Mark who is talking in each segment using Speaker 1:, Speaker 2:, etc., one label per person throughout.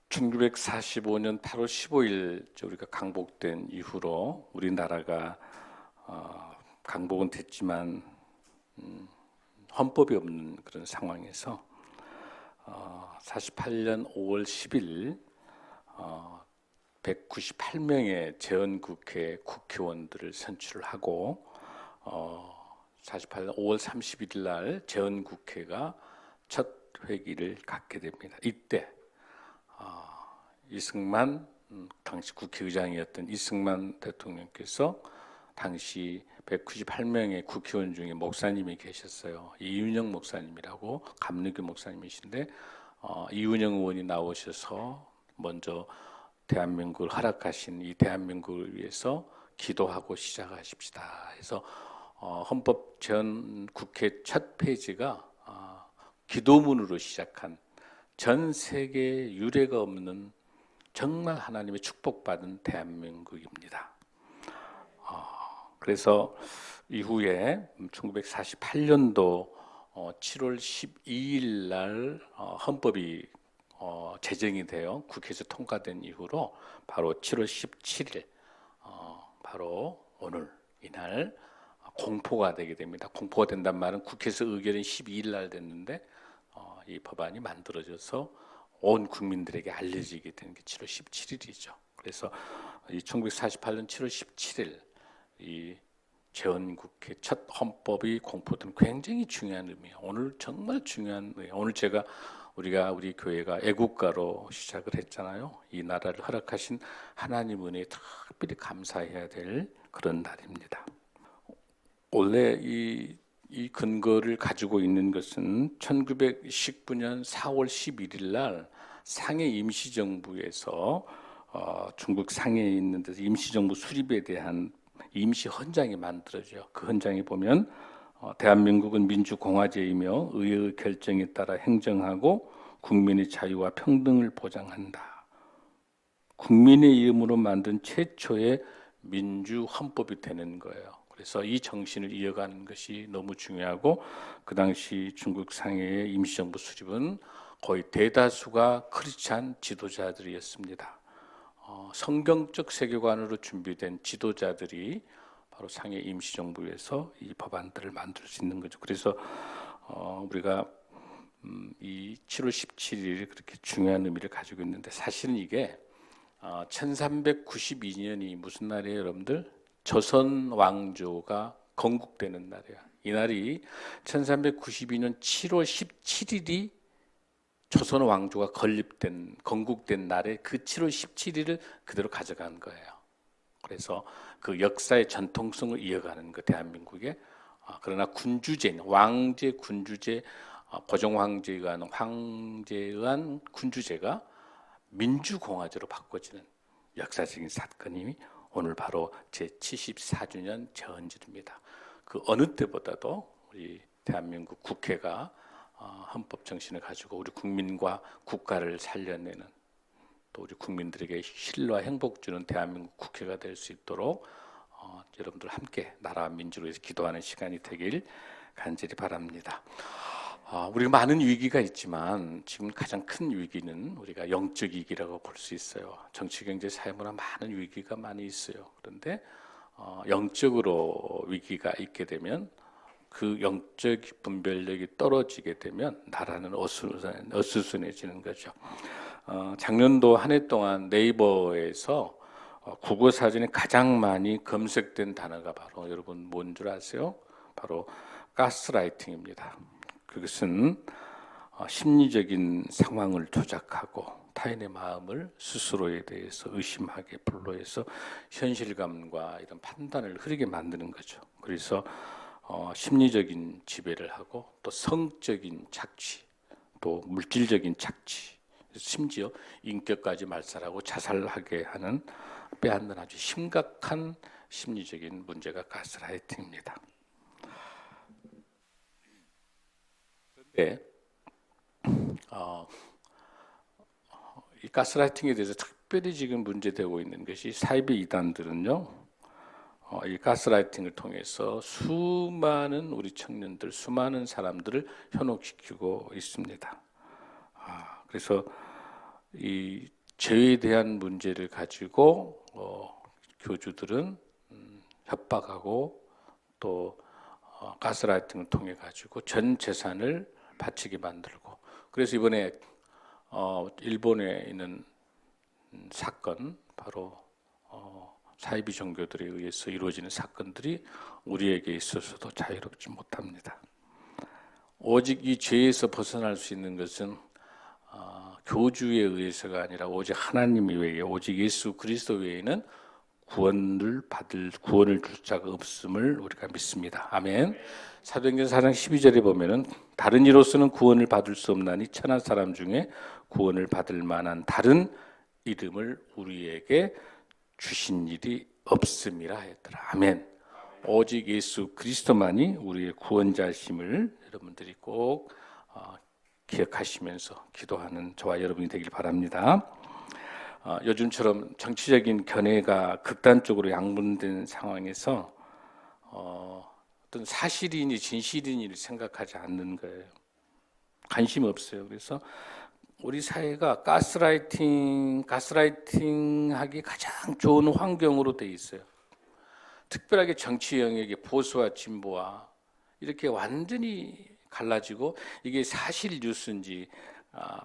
Speaker 1: 1945년 8월 15일 우리가 강복된 이후로 우리나라가 강복은 됐지만 헌법이 없는 그런 상황에서 48년 5월 10일 198명의 재헌국회 국회의원들을 선출하고 48년 5월 31일 날 재헌국회가 첫 회기를 갖게 됩니다. 이때 이승만 당시 국회의장이었던 이승만 대통령께서 당시 198명의 국회의원 중에 목사님이 계셨어요. 이윤영 목사님이라고 감리교 목사님이신데 이윤영 의원이 나오셔서 먼저 대한민국을 허락하신 이 대한민국을 위해서 기도하고 시작하십시다. 그래서 헌법 재헌국회 첫 페이지가 기도문으로 시작한 전 세계에 유례가 없는 정말 하나님의 축복받은 대한민국입니다. 그래서 이후에 1948년도 7월 12일 날 헌법이 제정이 되어 국회에서 통과된 이후로 바로 7월 17일 바로 오늘 이날 공포가 되게 됩니다. 공포가 된단 말은 국회에서 의결은 12일 날 됐는데 이 법안이 만들어져서 온 국민들에게 알려지게 된 게 7월 17일이죠. 그래서 이 1948년 7월 17일 이 재헌국회 첫 헌법이 공포된 굉장히 중요한 의미예요. 오늘 정말 중요한 의미. 오늘 우리 교회가 애국가로 시작을 했잖아요. 이 나라를 허락하신 하나님 은혜에 특별히 감사해야 될 그런 날입니다. 원래 이 근거를 가지고 있는 것은 1919년 4월 11일 날 상해 임시정부에서 중국 상해에 있는 데서 임시정부 수립에 대한 임시 헌장이 만들어져요. 그 헌장에 보면 대한민국은 민주공화제이며 의회의 결정에 따라 행정하고 국민의 자유와 평등을 보장한다. 국민의 이름으로 만든 최초의 민주헌법이 되는 거예요. 그래서 이 정신을 이어가는 것이 너무 중요하고 그 당시 중국 상해의 임시정부 수립은 거의 대다수가 크리스찬 지도자들이었습니다. 성경적 세계관으로 준비된 지도자들이 바로 상해 임시정부에서 이 법안들을 만들 수 있는 거죠. 그래서 우리가 이 7월 17일이 그렇게 중요한 의미를 가지고 있는데 사실은 이게 1392년이 무슨 날이에요, 여러분들? 조선 왕조가 건국되는 날이야. 이 날이 1392년 7월 17일이 조선 왕조가 건국된 날에 그 7월 17일을 그대로 가져간 거예요. 그래서 그 역사의 전통성을 이어가는 거 대한민국에. 그러나 군주제, 왕제, 군주제, 고종황제에 의한 황제에 의한 군주제가 민주공화제로 바꿔지는 역사적인 사건이 오늘 바로 제74주년 재헌절입니다. 그 어느 때보다도 우리 대한민국 국회가 헌법 정신을 가지고 우리 국민과 국가를 살려내는 또 우리 국민들에게 신뢰와 행복 주는 대한민국 국회가 될 수 있도록 여러분들 함께 나라와 민주를 위해서 기도하는 시간이 되길 간절히 바랍니다. 우리가 많은 위기가 있지만 지금 가장 큰 위기는 우리가 영적 위기라고 볼 수 있어요. 정치, 경제, 사회문화 많은 위기가 많이 있어요. 그런데 영적으로 위기가 있게 되면 그 영적 분별력이 떨어지게 되면 나라는 어수선해지는 거죠. 작년도 한 해 동안 네이버에서 국어 사전에 가장 많이 검색된 단어가 바로 여러분 뭔 줄 아세요? 바로 가스라이팅입니다. 그것은 심리적인 상황을 조작하고 타인의 마음을 스스로에 대해서 의심하게 불러해서 현실감과 이런 판단을 흐리게 만드는 거죠. 그래서 심리적인 지배를 하고 또 성적인 착취, 또 물질적인 착취, 심지어 인격까지 말살하고 자살하게 하는 빼앗는 아주 심각한 심리적인 문제가 가스라이팅입니다. 그런데 이 가스라이팅에 대해서 특별히 지금 문제되고 있는 것이 사이비 이단들은요. 이 가스라이팅을 통해서 수많은 우리 청년들, 수많은 사람들을 현혹시키고 있습니다. 그래서 이 죄에 대한 문제를 가지고 교주들은 협박하고 또 가스라이팅을 통해 가지고 전 재산을 바치게 만들고, 그래서 이번에 일본에 있는 사건, 바로 사이비 종교들에 의해서 이루어지는 사건들이 우리에게 있어서도 자유롭지 못합니다. 오직 이 죄에서 벗어날 수 있는 것은 교주에 의해서가 아니라 오직 하나님 외에, 오직 예수 그리스도 외에는 구원을 줄 자가 없음을 우리가 믿습니다. 아멘. 사도행전 4장 12절에 보면은 다른 이로서는 구원을 받을 수 없나니 천한 사람 중에 구원을 받을 만한 다른 이름을 우리에게 주신 일이 없음이라 했더라. 아멘. 오직 예수 그리스도만이 우리의 구원자심을 여러분들이 꼭 기억하시면서 기도하는 저와 여러분이 되길 바랍니다. 요즘처럼 정치적인 견해가 극단적으로 양분된 상황에서 어떤 사실이니 진실이니를 생각하지 않는 거예요. 관심 없어요. 그래서 우리 사회가 가스라이팅하기 가장 좋은 환경으로 돼 있어요. 특별하게 정치 영역의 보수와 진보와 이렇게 완전히 갈라지고, 이게 사실 뉴스인지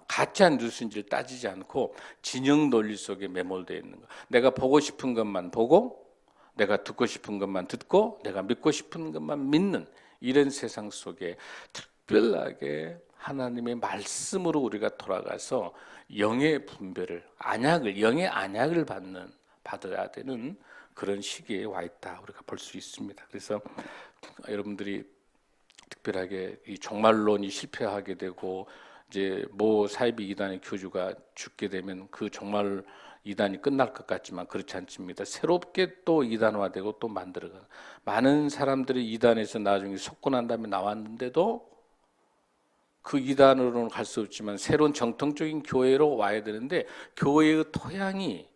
Speaker 1: 가짜 뉴스인지를 따지지 않고 진영 논리 속에 매몰되어 있는 거. 내가 보고 싶은 것만 보고, 내가 듣고 싶은 것만 듣고, 내가 믿고 싶은 것만 믿는 이런 세상 속에 특별하게 하나님의 말씀으로 우리가 돌아가서 영의 분별을, 영의 안약을 받아야 되는 그런 시기에 와 있다, 우리가 볼 수 있습니다. 그래서 여러분들이 특별하게 이 종말론이 실패하게 되고, 이제 사이비 이단의 교주가 죽게 되면 그 종말 이단이 끝날 것 같지만 그렇지 않습니다. 새롭게 또 이단화되고 또 만들어가는, 많은 사람들이 이단에서 나중에 속고 난 다음에 나왔는데도 그 이단으로는 갈 수 없지만 새로운 정통적인 교회로 와야 되는데, 교회의 토양이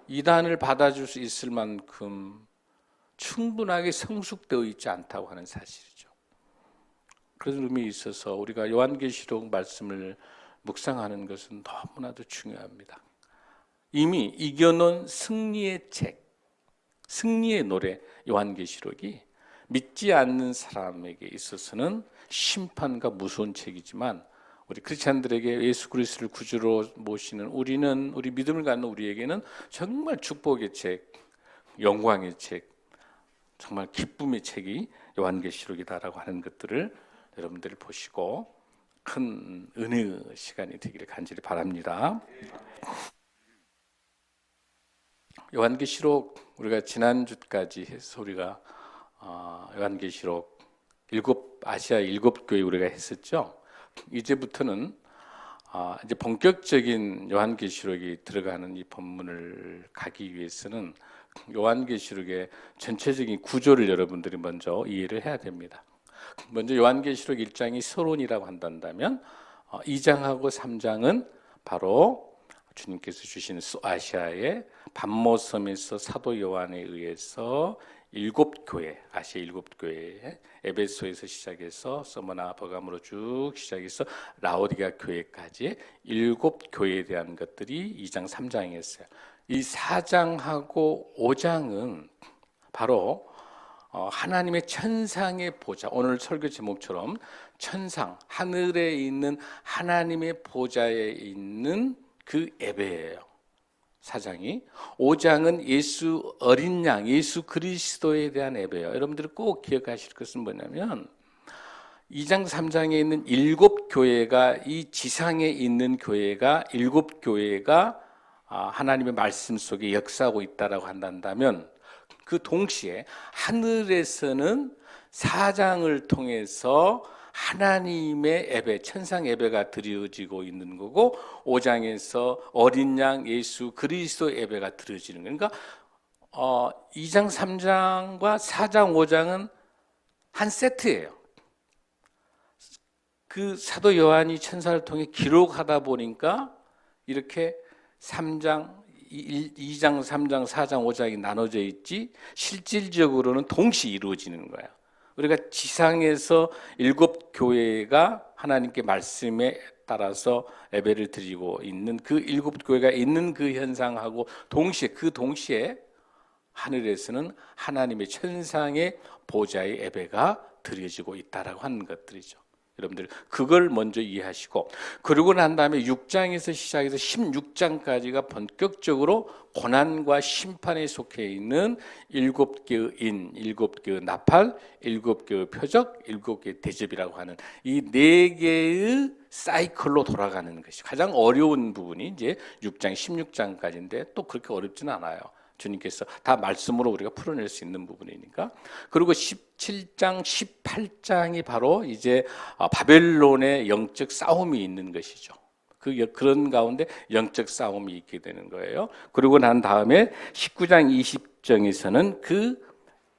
Speaker 1: 이단을 받아줄 수 있을 만큼 충분하게 성숙되어 있지 않다고 하는 사실이죠. 그런 의미에 있어서 우리가 요한계시록 말씀을 묵상하는 것은 너무나도 중요합니다. 이미 이겨놓은 승리의 책, 승리의 노래 요한계시록이 믿지 않는 사람에게 있어서는 심판과 무서운 책이지만, 우리 크리스찬들에게 예수 그리스도를 구주로 모시는 우리 믿음을 갖는 우리에게는 정말 축복의 책, 영광의 책, 정말 기쁨의 책이 요한계시록이다라고 하는 것들을 여러분들이 보시고 큰 은혜의 시간이 되기를 간절히 바랍니다. 요한계시록 우리가 지난주까지 해서 우리가 요한계시록 아시아 7교회 우리가 했었죠. 이제부터는 이제 본격적인 요한계시록이 들어가는 이 본문을 가기 위해서는 요한계시록의 전체적인 구조를 여러분들이 먼저 이해를 해야 됩니다. 먼저 요한계시록 1장이 서론이라고 한다면 2장하고 3장은 바로 주님께서 주신 아시아의 반모섬에서 사도 요한에 의해서 7교회, 아시아 7교회, 에베소에서 시작해서 서머나 버가모로 쭉 시작해서 라오디가 교회까지 7교회에 대한 것들이 2장 3장이었어요. 이 4장하고 5장은 바로 하나님의 천상의 보좌, 오늘 설교 제목처럼 천상, 하늘에 있는 하나님의 보좌에 있는 그 예배예요. 4장이. 5장은 예수 어린 양, 예수 그리스도에 대한 예배예요. 여러분들이 꼭 기억하실 것은 뭐냐면 2장 3장에 있는 7교회가, 이 지상에 있는 교회가 7교회가 하나님의 말씀 속에 역사하고 있다라고 한다면, 그 동시에 하늘에서는 4장을 통해서 하나님의 예배, 천상 예배가 드려지고 있는 거고, 5장에서 어린 양 예수 그리스도 예배가 드려지는 거예요. 그러니까 2장 3장과 4장 5장은 한 세트예요. 그 사도 요한이 천사를 통해 기록하다 보니까 이렇게 2장, 3장, 4장, 5장이 나눠져 있지, 실질적으로는 동시에 이루어지는 거야. 우리가 지상에서 7교회가 하나님께 말씀에 따라서 예배를 드리고 있는 그 일곱 교회가 있는 그 현상하고 동시에 하늘에서는 하나님의 천상의 보좌의 예배가 드려지고 있다라고 하는 것들이죠. 여러분들 그걸 먼저 이해하시고, 그러고 난 다음에 6장에서 시작해서 16장까지가 본격적으로 고난과 심판에 속해 있는 7개의 인, 7개의 나팔, 7개의 표적, 7개의 대접이라고 하는 이 4개의 사이클로 돌아가는 것이 가장 어려운 부분이 이제 6장, 16장까지인데 또 그렇게 어렵지는 않아요. 주님께서 다 말씀으로 우리가 풀어낼 수 있는 부분이니까. 그리고 17장, 18장이 바로 이제 바벨론의 영적 싸움이 있는 것이죠. 그런 가운데 영적 싸움이 있게 되는 거예요. 그리고 난 다음에 19장, 20장에서는 그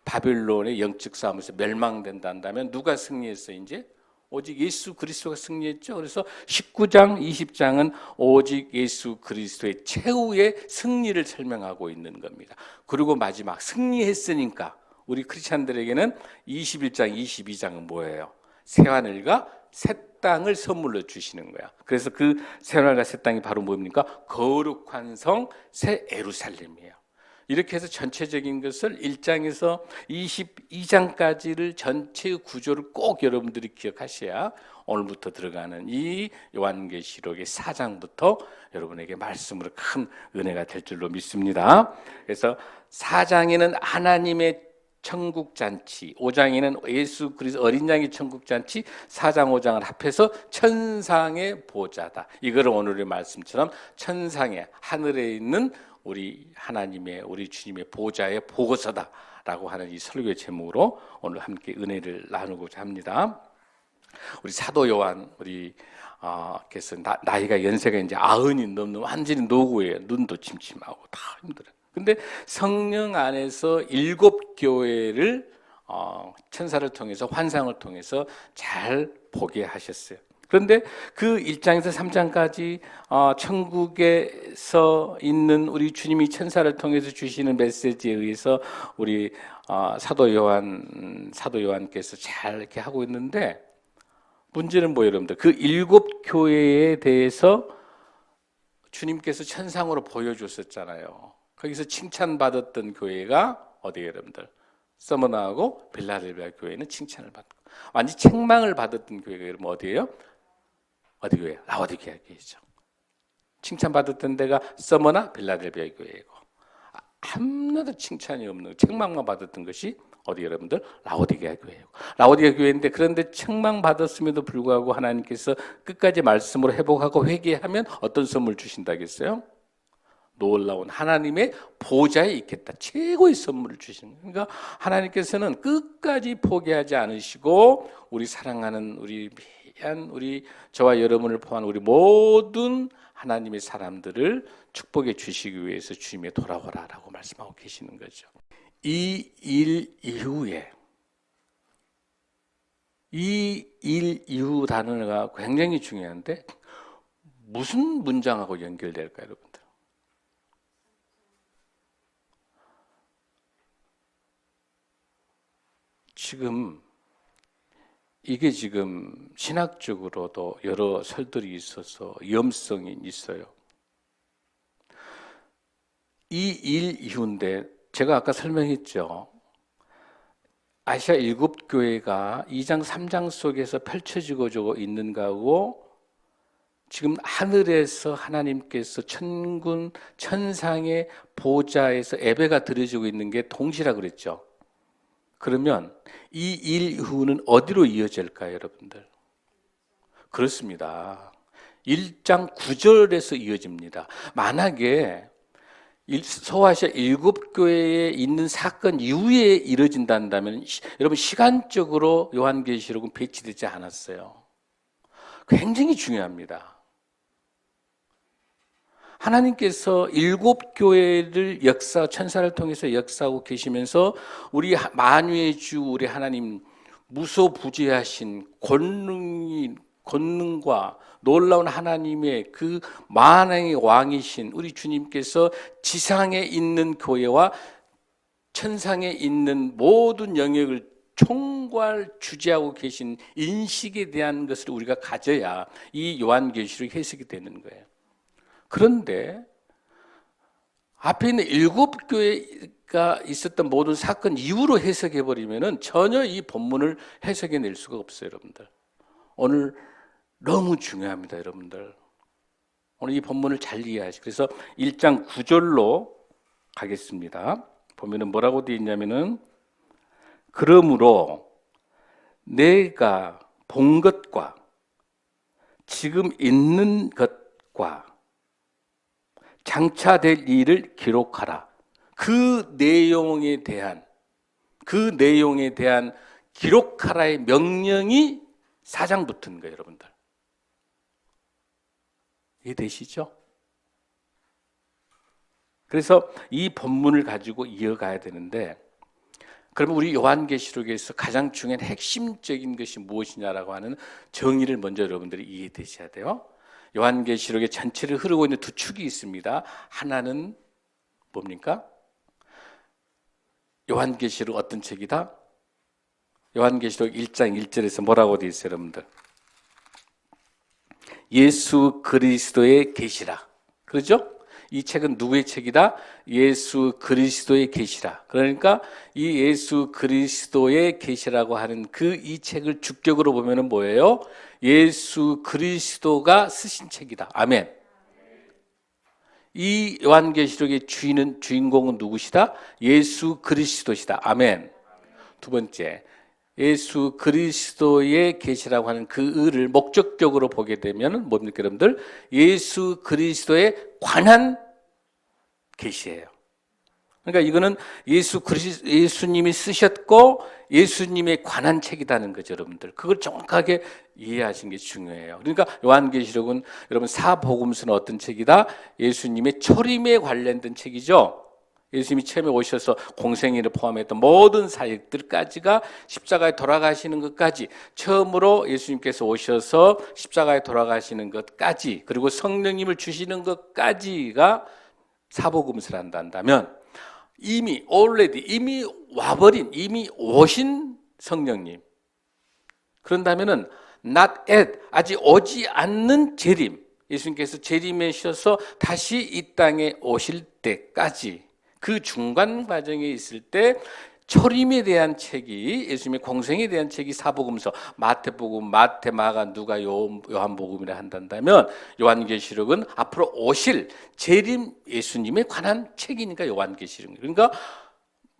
Speaker 1: 바벨론의 영적 싸움에서 멸망된다면 누가 승리했어요? 이제 오직 예수 그리스도가 승리했죠. 그래서 19장, 20장은 오직 예수 그리스도의 최후의 승리를 설명하고 있는 겁니다. 그리고 마지막 승리했으니까 우리 크리스찬들에게는 21장, 22장은 뭐예요? 새하늘과 새 땅을 선물로 주시는 거야. 그래서 그 새하늘과 새 땅이 바로 뭡니까? 거룩한 성 새 예루살렘이에요. 이렇게 해서 전체적인 것을 1장에서 22장까지를 전체의 구조를 꼭 여러분들이 기억하셔야 오늘부터 들어가는 이 요한계시록의 4장부터 여러분에게 말씀으로 큰 은혜가 될 줄로 믿습니다. 그래서 4장에는 하나님의 천국잔치, 5장에는 예수 그리스도 어린 양의 천국잔치, 4장 5장을 합해서 천상의 보좌다. 이거를 오늘의 말씀처럼 천상의 하늘에 있는 우리 하나님의 우리 주님의 보좌의 보고서다라고 하는 이 설교의 제목으로 오늘 함께 은혜를 나누고자 합니다. 우리 사도 요한 께서 나이가 연세가 이제 90이 넘는 완전히 노구예요. 눈도 침침하고 다 힘들어요. 근데 성령 안에서 7교회를 천사를 통해서 환상을 통해서 잘 보게 하셨어요. 그런데 그 1장에서 3장까지 천국에서 있는 우리 주님이 천사를 통해서 주시는 메시지에 의해서 우리 사도 요한께서 잘 이렇게 하고 있는데, 문제는 뭐예요, 여러분들? 그 7교회에 대해서 주님께서 천상으로 보여줬었잖아요. 거기서 칭찬받았던 교회가 어디예요, 여러분들? 서머나하고 빌라델비아 교회는 칭찬을 받고, 완전 책망을 받았던 교회가 여러분 어디예요? 어디 교회? 라오디게아 교회죠. 칭찬받았던 데가 서머나 빌라델비아 교회이고, 아무나도 칭찬이 없는 책망만 받았던 것이 어디 여러분들? 라오디게아 교회이고, 라오디게아 교회인데, 그런데 책망받았음에도 불구하고 하나님께서 끝까지 말씀으로 회복하고 회개하면 어떤 선물 주신다겠어요? 놀라운 하나님의 보좌에 있겠다. 최고의 선물을 주시는 거예요. 그러니까 하나님께서는 끝까지 포기하지 않으시고 우리 사랑하는 우리 저와 여러분을 포함한 우리 모든 하나님의 사람들을 축복해 주시기 위해서 주님의 돌아오라라고 말씀하고 계시는 거죠. 이 일 이후 단어가 굉장히 중요한데 무슨 문장하고 연결될까요, 여러분들? 이게 지금 신학적으로도 여러 설들이 있어서 위험성이 있어요. 이 일 이후인데 제가 아까 설명했죠. 아시아 7교회가 2장 3장 속에서 펼쳐지고 있는 거하고 지금 하늘에서 하나님께서 천군 천상의 보좌에서 예배가 드려지고 있는 게 동시라 그랬죠. 그러면 이 일 이후는 어디로 이어질까요, 여러분들? 그렇습니다. 1장 9절에서 이어집니다. 만약에 소아시아 7교회에 있는 사건 이후에 이루어진다면 여러분 시간적으로 요한계시록은 배치되지 않았어요. 굉장히 중요합니다. 하나님께서 7교회를 천사를 통해서 역사하고 계시면서 우리 만유의 주 우리 하나님 무소부재하신 권능과 놀라운 하나님의 그 만왕의 왕이신 우리 주님께서 지상에 있는 교회와 천상에 있는 모든 영역을 총괄 주재하고 계신 인식에 대한 것을 우리가 가져야 이 요한계시록이 해석이 되는 거예요. 그런데 앞에 있는 7교회가 있었던 모든 사건 이후로 해석해 버리면은 전혀 이 본문을 해석해 낼 수가 없어요, 여러분들. 오늘 너무 중요합니다, 여러분들. 오늘 이 본문을 잘 이해하시고, 그래서 1장 9절로 가겠습니다. 보면은 뭐라고 되어 있냐면은, 그러므로 내가 본 것과 지금 있는 것과 장차 될 일을 기록하라. 그 내용에 대한 기록하라의 명령이 4장 붙은 거예요, 여러분들. 이해되시죠? 그래서 이 본문을 가지고 이어가야 되는데, 그러면 우리 요한계시록에서 가장 중요한 핵심적인 것이 무엇이냐라고 하는 정의를 먼저 여러분들이 이해되셔야 돼요. 요한계시록의 전체를 흐르고 있는 두 축이 있습니다. 하나는 뭡니까? 요한계시록 어떤 책이다? 요한계시록 1장 1절에서 뭐라고 되어 있어요, 여러분들? 예수 그리스도의 계시라. 그렇죠? 이 책은 누구의 책이다? 예수 그리스도의 계시라. 그러니까 이 예수 그리스도의 계시라고 하는 이 책을 주격으로 보면은 뭐예요? 예수 그리스도가 쓰신 책이다. 아멘. 이 요한계시록의 주인공은 누구시다? 예수 그리스도시다. 아멘. 두 번째, 예수 그리스도의 계시라고 하는 그 을을 목적적으로 보게 되면 뭡니까, 여러분들? 예수 그리스도에 관한 계시예요. 그러니까 이거는 예수님이 쓰셨고 예수님에 관한 책이라는 거죠, 여러분들. 그걸 정확하게 이해하시는 게 중요해요. 그러니까 요한계시록은 여러분 사복음서는 어떤 책이다? 예수님의 초림에 관련된 책이죠. 예수님이 처음에 오셔서 공생애를 포함했던 모든 사역들까지가 십자가에 돌아가시는 것까지, 처음으로 예수님께서 오셔서 십자가에 돌아가시는 것까지, 그리고 성령님을 주시는 것까지가 사복음서를 한다면, 이미 와버린, 이미 오신 성령님, 그런다면은 not yet, 아직 오지 않는 재림, 예수님께서 재림에 오셔서 다시 이 땅에 오실 때까지, 그 중간 과정에 있을 때 초림에 대한 책이, 예수님의 공생에 대한 책이 사복음서, 마태복음, 마태, 마가, 누가, 요한복음이라 한다면, 요한계시록은 앞으로 오실 재림 예수님에 관한 책이니까 요한계시록. 그러니까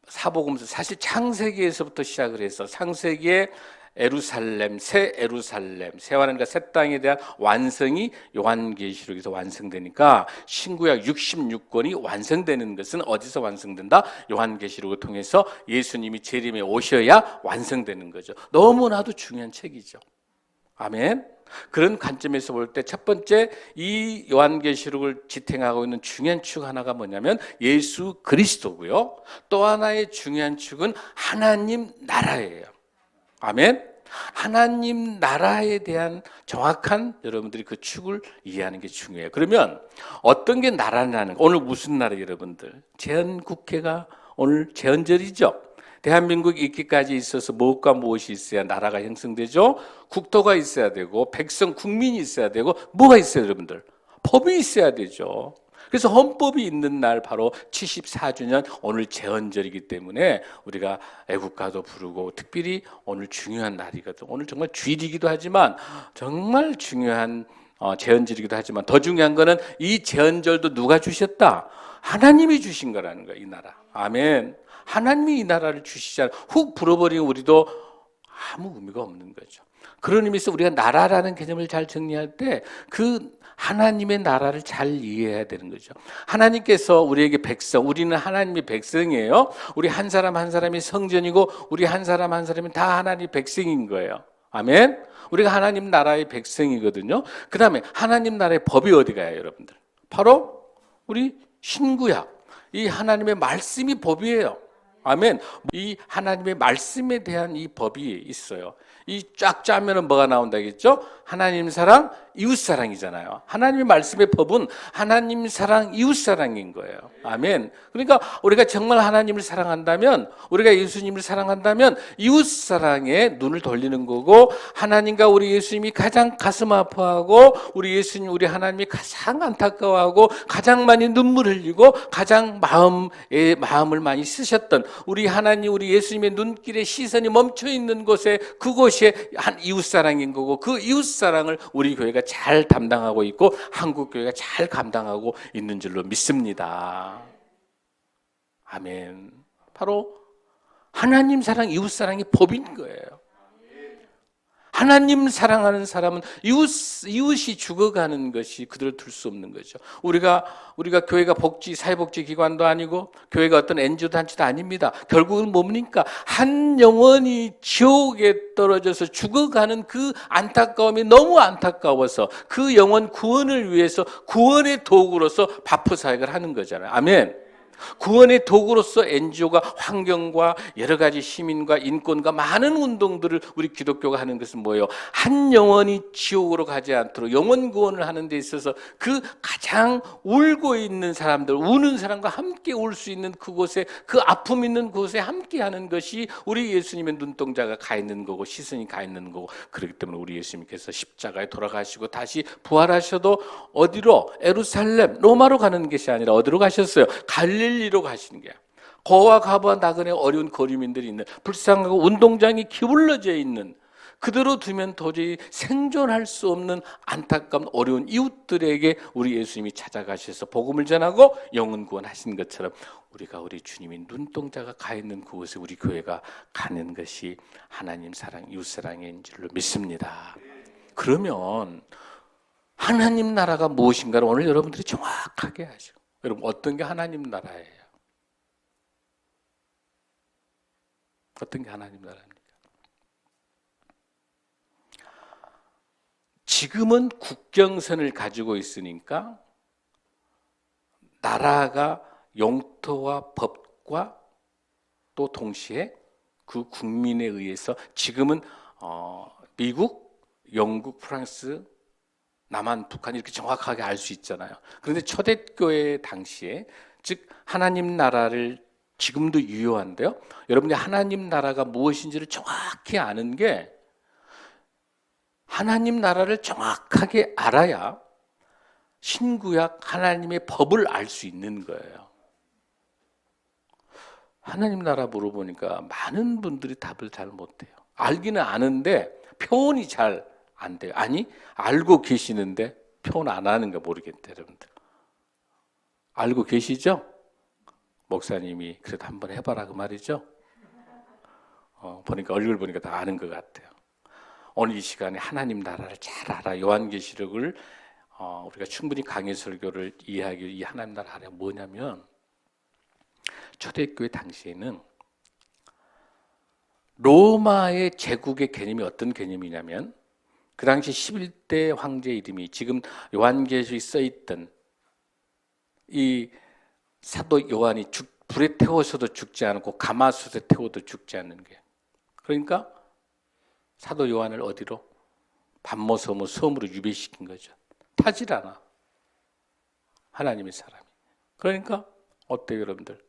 Speaker 1: 사복음서, 사실 창세기에서부터 시작을 해서 창세기에 에루살렘, 새 에루살렘, 새하늘과 새 땅에 대한 완성이 요한계시록에서 완성되니까 신구약 66권이 완성되는 것은 어디서 완성된다? 요한계시록을 통해서 예수님이 재림에 오셔야 완성되는 거죠. 너무나도 중요한 책이죠. 아멘. 그런 관점에서 볼 때 첫 번째, 이 요한계시록을 지탱하고 있는 중요한 축 하나가 뭐냐면 예수 그리스도고요. 또 하나의 중요한 축은 하나님 나라예요. 아멘. 하나님 나라에 대한 정확한 여러분들이 그 축을 이해하는 게 중요해요. 그러면 어떤 게 나라냐는, 오늘 무슨 나라 여러분들? 제헌국회가 오늘 제헌절이죠. 대한민국이 있기까지 있어서 무엇과 무엇이 있어야 나라가 형성되죠? 국토가 있어야 되고, 백성, 국민이 있어야 되고, 뭐가 있어요, 여러분들? 법이 있어야 되죠. 그래서 헌법이 있는 날 바로 74주년 오늘 제헌절이기 때문에 우리가 애국가도 부르고, 특별히 오늘 중요한 날이거든. 오늘 정말 주일이기도 하지만 정말 중요한 제헌절이기도 하지만 더 중요한 거는 이 제헌절도 누가 주셨다? 하나님이 주신 거라는 거야, 이 나라. 아멘. 하나님이 이 나라를 주시잖아요. 훅 불어버리면 우리도 아무 의미가 없는 거죠. 그런 의미에서 우리가 나라라는 개념을 잘 정리할 때 그 하나님의 나라를 잘 이해해야 되는 거죠. 하나님께서 우리에게 백성, 우리는 하나님의 백성이에요. 우리 한 사람 한 사람이 성전이고 우리 한 사람 한 사람이 다 하나님의 백성인 거예요. 아멘. 우리가 하나님 나라의 백성이거든요. 그 다음에 하나님 나라의 법이 어디 가요, 여러분들? 바로 우리 신구약, 이 하나님의 말씀이 법이에요. 아멘. 이 하나님의 말씀에 대한 이 법이 있어요. 이 쫙 짜면은 뭐가 나온다겠죠? 하나님 사랑, 이웃사랑이잖아요. 하나님의 말씀의 법은 하나님 사랑, 이웃사랑인 거예요. 아멘. 그러니까 우리가 정말 하나님을 사랑한다면, 우리가 예수님을 사랑한다면 이웃사랑에 눈을 돌리는 거고, 하나님과 우리 예수님이 가장 가슴 아파하고, 우리 예수님, 우리 하나님이 가장 안타까워하고, 가장 많이 눈물 흘리고, 가장 마음을 많이 쓰셨던 우리 하나님, 우리 예수님의 눈길에 시선이 멈춰 있는 곳에, 그곳이 한 이웃사랑인 거고, 그 이웃사랑을 우리 교회가 잘 담당하고 있고 한국교회가 잘 감당하고 있는 줄로 믿습니다. 아멘. 바로 하나님 사랑, 이웃 사랑이 법인 거예요. 하나님 사랑하는 사람은 이웃이 죽어가는 것이 그들을 둘 수 없는 거죠. 우리가 교회가 사회복지 기관도 아니고 교회가 어떤 NGO 단체도 아닙니다. 결국은 뭡니까? 한 영혼이 지옥에 떨어져서 죽어가는 그 안타까움이 너무 안타까워서 그 영혼 구원을 위해서 구원의 도구로서 바포 사역을 하는 거잖아요. 아멘. 구원의 도구로서 NGO가 환경과 여러 가지 시민과 인권과 많은 운동들을 우리 기독교가 하는 것은 뭐예요? 한 영혼이 지옥으로 가지 않도록 영혼 구원을 하는 데 있어서 그 가장 울고 있는 사람들, 우는 사람과 함께 울 수 있는 그곳에, 그 아픔 있는 곳에 함께 하는 것이 우리 예수님의 눈동자가 가 있는 거고 시선이 가 있는 거고, 그렇기 때문에 우리 예수님께서 십자가에 돌아가시고 다시 부활하셔도 어디로? 예루살렘, 로마로 가는 것이 아니라 어디로 가셨어요? 갈릴리로 가시는 거야. 거와 가부와 나그네 어려운 거류민들이 있는, 불쌍하고 운동장이 기울어져 있는, 그대로 두면 도저히 생존할 수 없는 안타까운 어려운 이웃들에게 우리 예수님이 찾아가셔서 복음을 전하고 영혼 구원하신 것처럼 우리가 우리 주님이 눈동자가 가 있는 그곳에 우리 교회가 가는 것이 하나님 사랑, 이웃 사랑인 줄로 믿습니다. 그러면 하나님 나라가 무엇인가를 오늘 여러분들이 정확하게 하죠. 여러분, 어떤 게 하나님 나라예요? 어떤 게 하나님 나라입니까? 지금은 국경선을 가지고 있으니까 나라가 영토와 법과 또 동시에 그 국민에 의해서 지금은 미국, 영국, 프랑스, 남한, 북한 이렇게 정확하게 알 수 있잖아요. 그런데 초대교회 당시에, 즉 하나님 나라를 지금도 유효한데요. 여러분이 하나님 나라가 무엇인지를 정확히 아는 게, 하나님 나라를 정확하게 알아야 신구약 하나님의 법을 알 수 있는 거예요. 하나님 나라 물어보니까 많은 분들이 답을 잘 못해요. 알기는 아는데 표현이 잘 안 돼요. 아니, 알고 계시는데 표현 안 하는 거 모르겠대, 여러분들. 알고 계시죠? 목사님이 그래도 한번 해봐라 그 말이죠. 보니까 얼굴 보니까 다 아는 것 같아요. 오늘 이 시간에 하나님 나라를 잘 알아. 요한계시록을 우리가 충분히 강해 설교를 이해하기, 이 하나님 나라 알아 뭐냐면, 초대교회 당시에는 로마의 제국의 개념이 어떤 개념이냐면, 그 당시 11대 황제 이름이 지금 요한계시록에 써있던 이 사도 요한이 불에 태워서도 죽지 않고 가마솥에 태워도 죽지 않는 게, 그러니까 사도 요한을 어디로? 반모섬 섬으로 유배시킨 거죠. 타질 않아, 하나님의 사람이. 그러니까 어때요, 여러분들?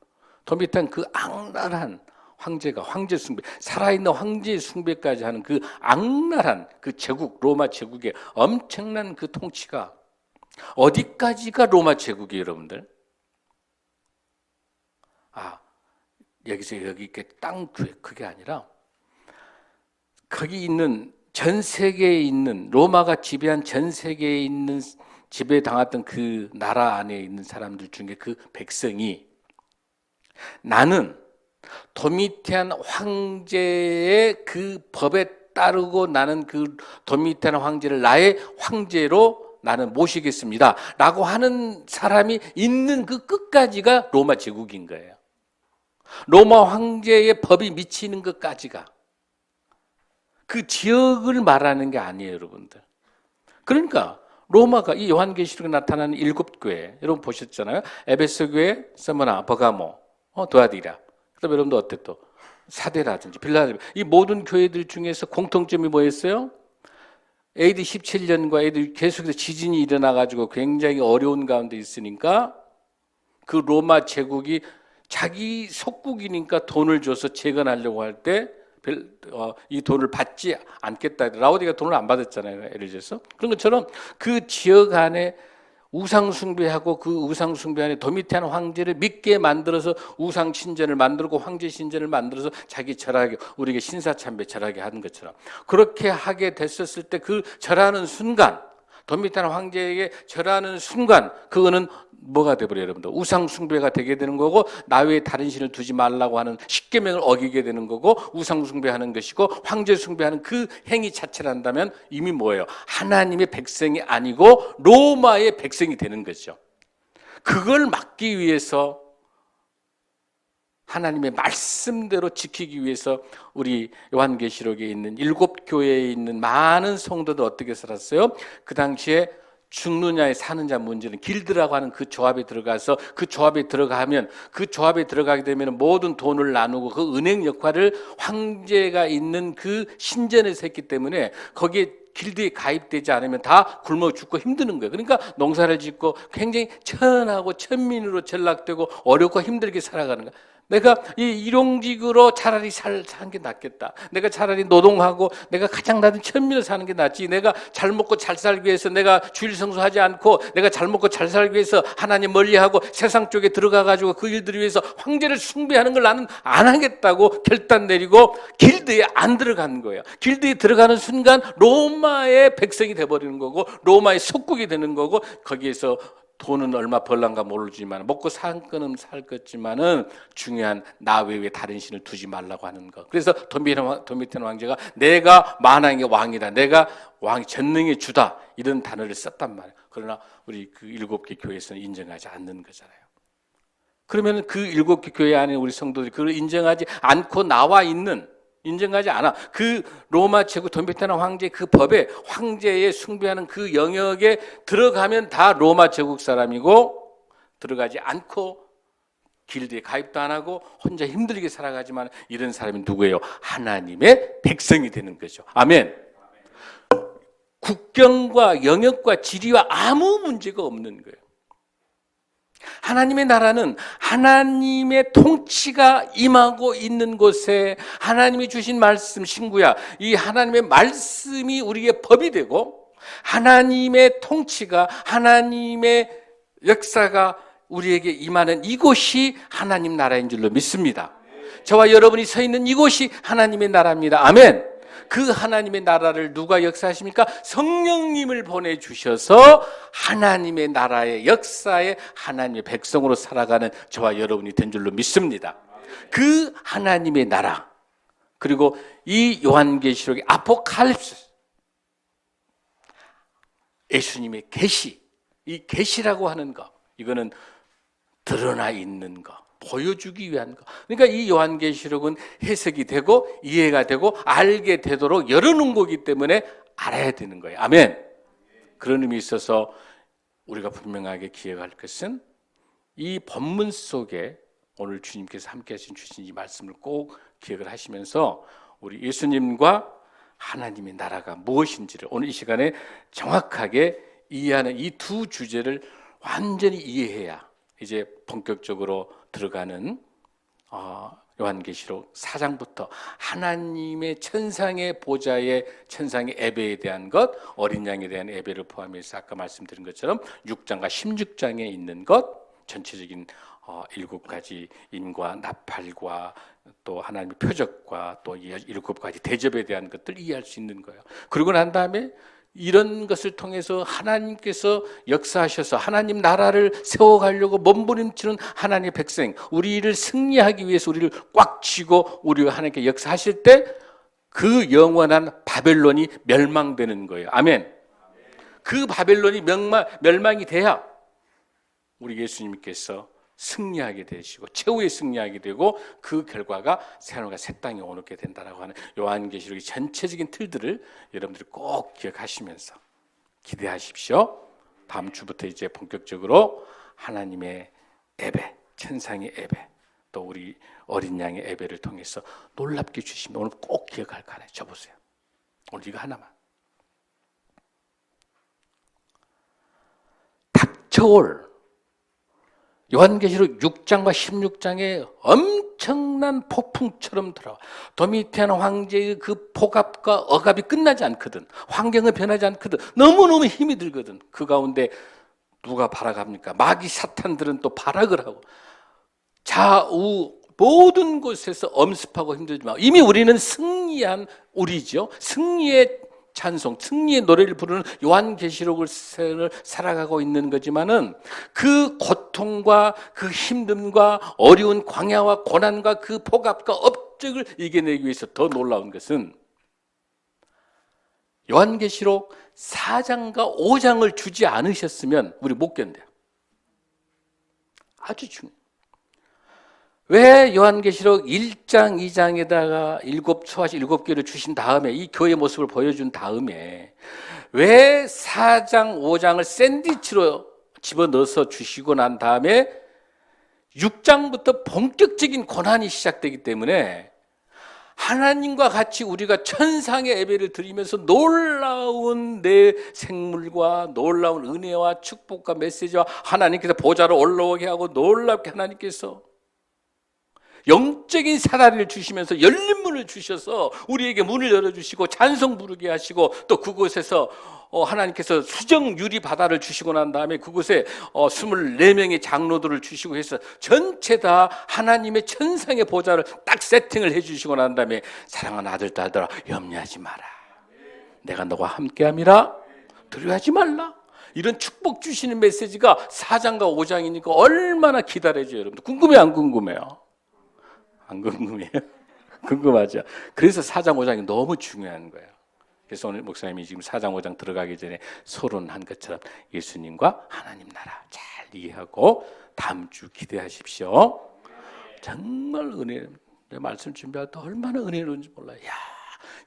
Speaker 1: 더 밑한 그 악랄한 황제가, 황제 숭배, 살아있는 황제 숭배까지 하는 그 악랄한 그 제국, 로마 제국의 엄청난 그 통치가 어디까지가 로마 제국이에요, 여러분들? 여기서 여기 이렇게 땅 그게 아니라, 거기 있는 전 세계에 있는, 로마가 지배한 전 세계에 있는, 지배당했던 그 나라 안에 있는 사람들 중에 그 백성이, 나는 도미티안 황제의 그 법에 따르고 나는 그 도미티안 황제를 나의 황제로 나는 모시겠습니다 라고 하는 사람이 있는 그 끝까지가 로마 제국인 거예요. 로마 황제의 법이 미치는 것까지가. 그 지역을 말하는 게 아니에요, 여러분들. 그러니까 로마가, 이 요한계시록에 나타나는 7교회 여러분 보셨잖아요. 에베소 교회, 스무나, 버가모, 도아디라. 그다음에 여러분들 어때 또? 사대라든지 빌라델비아. 이 모든 교회들 중에서 공통점이 뭐였어요? AD 17년과 AD 계속해서 지진이 일어나가지고 굉장히 어려운 가운데 있으니까 그 로마 제국이 자기 속국이니까 돈을 줘서 재건하려고 할 때 이 돈을 받지 않겠다. 라오디가 돈을 안 받았잖아요. 예를 들어서. 그런 것처럼 그 지역 안에 우상 숭배하고 그 우상 숭배 안에 도미티안 황제를 믿게 만들어서 우상 신전을 만들고 황제 신전을 만들어서 자기 절하게 우리에게 신사참배 절하게 하는 것처럼 그렇게 하게 됐었을 때 그 절하는 순간 도미티안 황제에게 절하는 순간 그거는 뭐가 되버려요, 여러분들? 우상 숭배가 되게 되는 거고 나 외에 다른 신을 두지 말라고 하는 십계명을 어기게 되는 거고 우상 숭배하는 것이고 황제 숭배하는 그 행위 자체를 한다면 이미 뭐예요? 하나님의 백성이 아니고 로마의 백성이 되는 거죠. 그걸 막기 위해서 하나님의 말씀대로 지키기 위해서 우리 요한계시록에 있는 7교회에 있는 많은 성도들 어떻게 살았어요? 그 당시에 죽느냐에 사느냐 문제는 길드라고 하는 그 조합에 들어가서 그 조합에 들어가면 그 조합에 들어가게 되면 모든 돈을 나누고 그 은행 역할을 황제가 있는 그 신전에서 했기 때문에 거기에 길드에 가입되지 않으면 다 굶어 죽고 힘드는 거예요. 그러니까 농사를 짓고 굉장히 천하고 천민으로 전락되고 어렵고 힘들게 살아가는 거예요. 내가 이 일용직으로 차라리 사는 게 낫겠다. 내가 차라리 노동하고 내가 가장 낮은 천민으로 사는 게 낫지. 내가 잘 먹고 잘 살기 위해서 내가 주일 성수하지 않고 내가 잘 먹고 잘 살기 위해서 하나님 멀리하고 세상 쪽에 들어가가지고 그 일들을 위해서 황제를 숭배하는 걸 나는 안 하겠다고 결단 내리고 길드에 안 들어가는 거예요. 길드에 들어가는 순간 로마의 백성이 돼버리는 거고 로마의 속국이 되는 거고 거기에서 돈은 얼마 벌란가 모르지만 먹고 살 거는 살 것지만은 중요한 나 외에 다른 신을 두지 말라고 하는 것. 그래서 도미티안 황제가 내가 만왕의 왕이다. 내가 왕 전능의 주다. 이런 단어를 썼단 말이에요. 그러나 우리 그 7개 교회에서는 인정하지 않는 거잖아요. 그러면 그 7개 교회 안에 우리 성도들이 그걸 인정하지 않고 나와 있는 인정하지 않아. 그 로마 제국 도미티안 황제 그 법에 황제에 숭배하는 그 영역에 들어가면 다 로마 제국 사람이고 들어가지 않고 길드에 가입도 안 하고 혼자 힘들게 살아가지만 이런 사람이 누구예요? 하나님의 백성이 되는 거죠. 아멘. 국경과 영역과 지리와 아무 문제가 없는 거예요. 하나님의 나라는 하나님의 통치가 임하고 있는 곳에 하나님이 주신 말씀, 친구야, 이 하나님의 말씀이 우리의 법이 되고 하나님의 통치가 하나님의 역사가 우리에게 임하는 이곳이 하나님 나라인 줄로 믿습니다. 저와 여러분이 서 있는 이곳이 하나님의 나라입니다. 아멘. 그 하나님의 나라를 누가 역사하십니까? 성령님을 보내주셔서 하나님의 나라의 역사에 하나님의 백성으로 살아가는 저와 여러분이 된 줄로 믿습니다. 그 하나님의 나라, 그리고 이 요한계시록의 아포칼립스, 예수님의 계시, 이 계시라고 하는 것, 이거는 드러나 있는 것, 보여주기 위한 것. 그러니까 이 요한계시록은 해석이 되고 이해가 되고 알게 되도록 열어놓은 거기 때문에 알아야 되는 거예요. 아멘. 그런 의미 있어서 우리가 분명하게 기억할 것은 이 본문 속에 오늘 주님께서 함께 주신 이 말씀을 꼭 기억을 하시면서 우리 예수님과 하나님의 나라가 무엇인지를 오늘 이 시간에 정확하게 이해하는 이 두 주제를 완전히 이해해야 이제 본격적으로 들어가는 요한계시록 4장부터 하나님의 천상의 보좌의 천상의 예배에 대한 것, 어린 양에 대한 예배를 포함해서 아까 말씀드린 것처럼 6장과 16장에 있는 것, 전체적인 7가지 임과 나팔과 또 하나님의 표적과 또 7가지 대접에 대한 것들 이해할 수 있는 거예요. 그러고 난 다음에 이런 것을 통해서 하나님께서 역사하셔서 하나님 나라를 세워가려고 몸부림치는 하나님의 백성, 우리를 승리하기 위해서 우리를 꽉 쥐고 우리가 하나님께 역사하실 때 그 영원한 바벨론이 멸망되는 거예요. 아멘. 그 바벨론이 멸망이 돼야 우리 예수님께서 승리하게 되시고 최후의 승리하게 되고 그 결과가 새하늘과 새 땅에 오르게 된다라고 하는 요한계시록의 전체적인 틀들을 여러분들이 꼭 기억하시면서 기대하십시오. 다음 주부터 이제 본격적으로 하나님의 예배, 천상의 예배, 또 우리 어린 양의 예배를 통해서 놀랍게 주시면 오늘 꼭 기억할 거 하나 줘보세요. 오늘 이거 하나만. 세월 요한계시록 6장과 16장에 엄청난 폭풍처럼 들어와. 도미티안 황제의 그 폭압과 억압이 끝나지 않거든. 환경은 변하지 않거든. 너무너무 힘이 들거든. 그 가운데 누가 발악합니까? 마귀 사탄들은 또 발악을 하고 좌우 모든 곳에서 엄습하고 힘들지만 이미 우리는 승리한 우리죠. 승리의 찬송, 승리의 노래를 부르는 요한계시록을 살아가고 있는 거지만은 그 고통과 그 힘듦과 어려운 광야와 고난과 그 폭압과 업적을 이겨내기 위해서 더 놀라운 것은 요한계시록 4장과 5장을 주지 않으셨으면 우리 못 견뎌요. 아주 중요해요. 왜 요한계시록 1장, 2장에다가 7개를 주신 다음에 이 교회의 모습을 보여준 다음에 왜 4장, 5장을 샌드위치로 집어넣어서 주시고 난 다음에 6장부터 본격적인 고난이 시작되기 때문에 하나님과 같이 우리가 천상의 예배를 드리면서 놀라운 내 생물과 놀라운 은혜와 축복과 메시지와 하나님께서 보좌로 올라오게 하고 놀랍게 하나님께서 영적인 사다리를 주시면서 열린 문을 주셔서 우리에게 문을 열어주시고 찬송 부르게 하시고 또 그곳에서 하나님께서 수정 유리 바다를 주시고 난 다음에 그곳에 24명의 장로들을 주시고 해서 전체 다 하나님의 천상의 보좌를 딱 세팅을 해주시고 난 다음에 사랑하는 아들, 딸들아 염려하지 마라. 내가 너와 함께함이라. 두려워하지 말라. 이런 축복 주시는 메시지가 4장과 5장이니까 얼마나 기다려져요. 여러분들 궁금해요, 안 궁금해요? 안 궁금해요? 궁금하죠? 그래서 4장, 5장이 너무 중요한 거예요. 그래서 오늘 목사님이 지금 4장, 5장 들어가기 전에 서론한 것처럼 예수님과 하나님 나라 잘 이해하고 다음 주 기대하십시오. 정말 은혜, 내 말씀 준비할 때 얼마나 은혜로운지 몰라요. 야,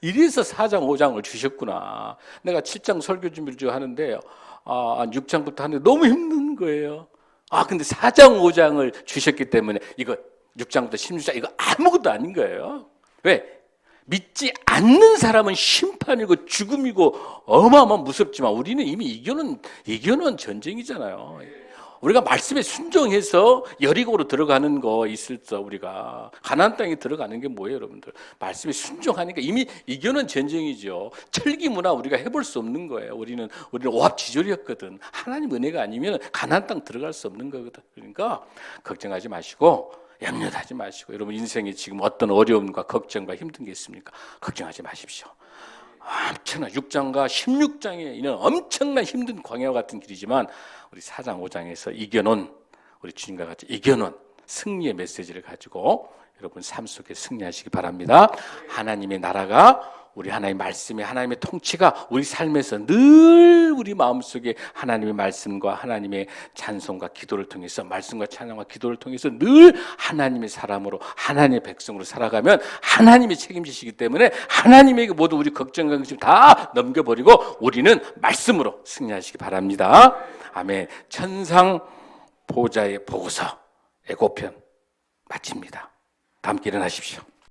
Speaker 1: 이래서 4장, 5장을 주셨구나. 내가 7장 설교 준비를 하는데 6장부터 하는데 너무 힘든 거예요. 근데 4장, 5장을 주셨기 때문에 이거 6장부터 16장 이거 아무것도 아닌 거예요. 왜? 믿지 않는 사람은 심판이고 죽음이고 어마어마한 무섭지만 우리는 이미 이겨놓은 전쟁이잖아요. 우리가 말씀에 순종해서 여리고로 들어가는 거 있었어. 우리가 가나안 땅에 들어가는 게 뭐예요, 여러분들? 말씀에 순종하니까 이미 이겨놓은 전쟁이죠. 철기 문화 우리가 해볼 수 없는 거예요. 우리는 오합지졸이었거든. 하나님 은혜가 아니면 가나안 땅 들어갈 수 없는 거거든. 그러니까 걱정하지 마시고 염려도 하지 마시고 여러분 인생에 지금 어떤 어려움과 걱정과 힘든 게 있습니까? 걱정하지 마십시오. 엄청난 6장과 16장에 있는 엄청난 힘든 광야와 같은 길이지만 우리 4장 5장에서 이겨놓은 우리 주님과 같이 이겨놓은 승리의 메시지를 가지고 여러분 삶 속에 승리하시기 바랍니다. 하나님의 나라가 우리 하나님의 말씀이 하나님의 통치가 우리 삶에서 늘 우리 마음속에 하나님의 말씀과 하나님의 찬송과 기도를 통해서 말씀과 찬양과 기도를 통해서 늘 하나님의 사람으로 하나님의 백성으로 살아가면 하나님이 책임지시기 때문에 하나님에게 모두 우리 걱정과 근심 다 넘겨버리고 우리는 말씀으로 승리하시기 바랍니다. 아멘. 천상 보좌의 보고서 예고편 마칩니다. 다 함께 일어나십시오.